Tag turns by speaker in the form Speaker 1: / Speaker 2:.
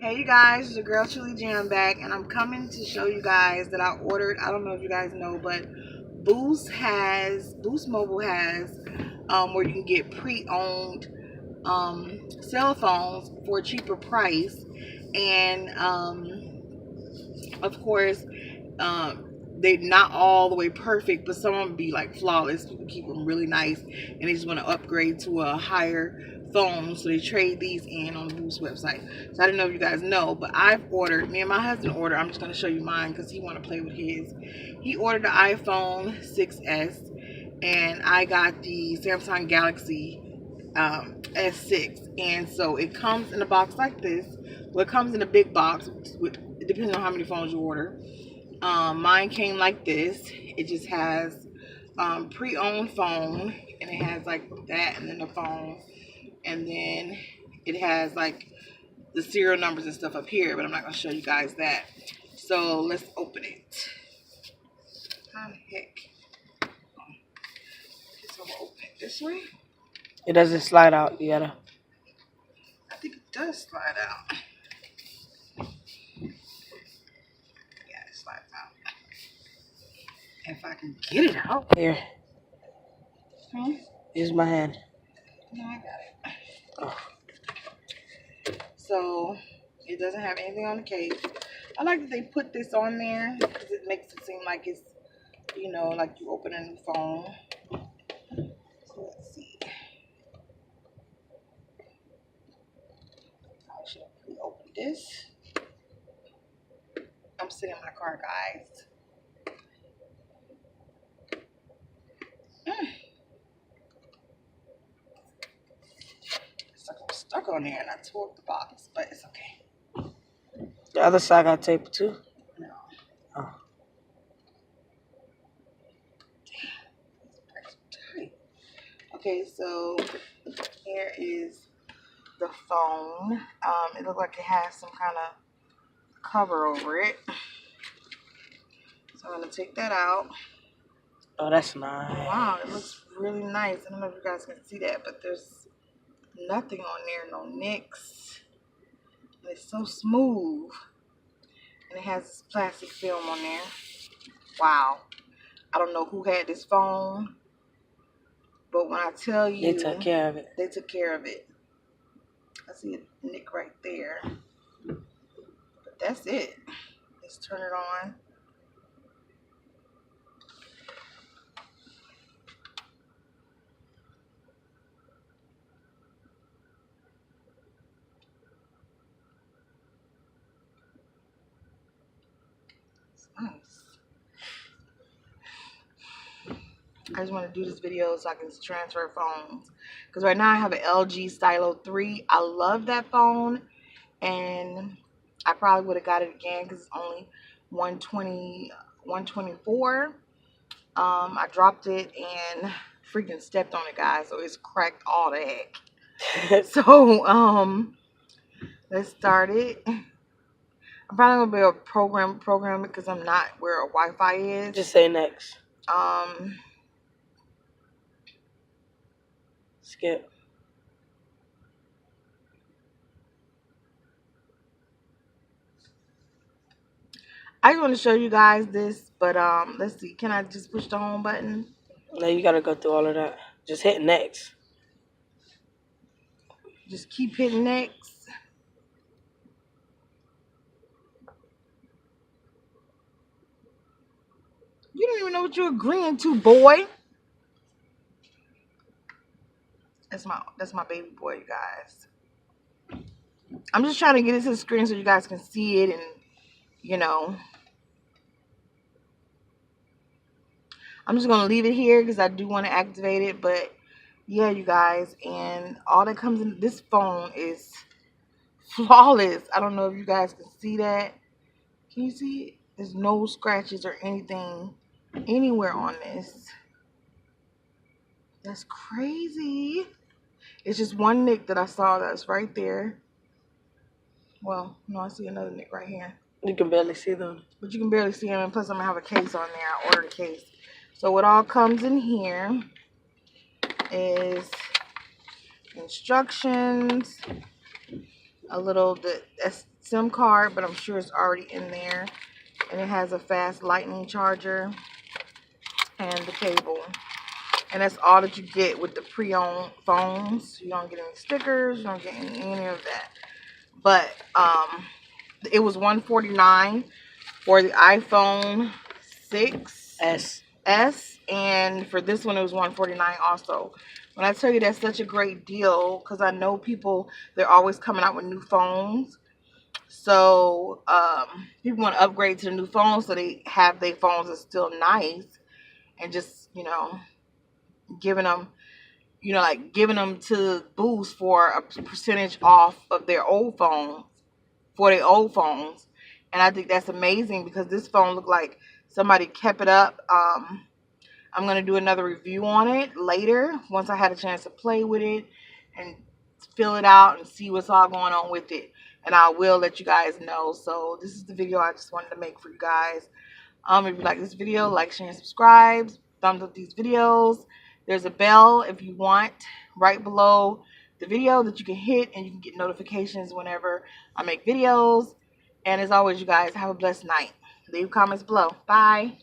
Speaker 1: Hey you guys, it's your girl Truly Jam back, and I'm coming to show you guys that I ordered. I don't know if you guys know, but Boost Mobile has where you can get pre-owned cell phones for a cheaper price, and of course, they're not all the way perfect, but some of them be like flawless. People keep them really nice, and they just want to upgrade to a higher phone, so they trade these in on the Boost website. So I didn't know if you guys know, but I've ordered. Me and my husband ordered. I'm just going to show you mine because he want to play with his. He ordered the iPhone 6s, and I got the Samsung Galaxy S6, and so it comes in a box like this. Well, it comes in a big box, with depending on how many phones you order. Mine came like this. It just has pre-owned phone, and it has like that, and then the phone, and then it has like the serial numbers and stuff up here. But I'm not gonna show you guys that. So let's open it. How the heck? So I'm gonna open it this way.
Speaker 2: It doesn't slide out. You gotta.
Speaker 1: I think it does slide out. Yeah, it slides out. If I can get it out.
Speaker 2: Here. Use my hand.
Speaker 1: No, I got it. Oh. So it doesn't have anything on the case. I like that they put this on there because it makes it seem like it's, you know, like you open a new phone. So let's see. I should have opened this. I'm sitting in my car, guys. It's like I'm stuck on there and I tore up the box, but it's okay.
Speaker 2: The other side got tape too.
Speaker 1: No.
Speaker 2: Oh.
Speaker 1: Damn. Okay, so here is the phone. It looks like it has some kind of cover over it. So I'm gonna take that out.
Speaker 2: Oh, that's nice.
Speaker 1: Wow, it looks really nice. I don't know if you guys can see that, but there's nothing on there, no nicks. And it's so smooth. And it has this plastic film on there. Wow. I don't know who had this phone, but when I tell you,
Speaker 2: they took care of it.
Speaker 1: They took care of it. I see a nick right there. But that's it. Let's turn it on. Nice. I just want to do this video so I can transfer phones. Because right now I have an LG Stylo 3. I love that phone. And I probably would have got it again because it's only 124. I dropped it and freaking stepped on it, guys. So it's cracked all the heck. So, let's start it. I'm probably gonna be a program because I'm not where a Wi-Fi is.
Speaker 2: Just say next. Skip.
Speaker 1: I just want to show you guys this, but let's see. Can I just push the home button?
Speaker 2: No, you gotta go through all of that. Just hit next.
Speaker 1: Just keep hitting next. You don't even know what you're agreeing to, boy. That's my baby boy, you guys. I'm just trying to get it to the screen so you guys can see it, and you know. I'm just gonna leave it here because I do want to activate it, but yeah, you guys, and all that comes in this phone is flawless. I don't know if you guys can see that. Can you see it? There's no scratches or anything anywhere on this. That's crazy. It's just one nick that I saw that's right there. Well, no, I see another nick right here.
Speaker 2: You can barely see them.
Speaker 1: But you can barely see them, and plus I'm gonna have a case on there. I ordered a case. So what all comes in here is instructions, a little SIM card, but I'm sure it's already in there. And it has a fast lightning charger and the cable. And that's all that you get with the pre-owned phones. You don't get any stickers, you don't get any of that. But it was $149 for the iPhone 6S. And for this one it was $149 also. When I tell you that's such a great deal, because I know people, they're always coming out with new phones. So people want to upgrade to the new phones so they have their phones that's still nice, and just, you know, giving them, you know, like giving them to Boost for a percentage off of their old phones, for their old phones. And I think that's amazing because this phone looked like somebody kept it up. I'm going to do another review on it later once I had a chance to play with it and fill it out and see what's all going on with it. And I will let you guys know. So this is the video I just wanted to make for you guys. If you like this video, like, share, and subscribe. Thumbs up these videos. There's a bell if you want right below the video that you can hit, and you can get notifications whenever I make videos. And as always, you guys, have a blessed night. Leave comments below. Bye.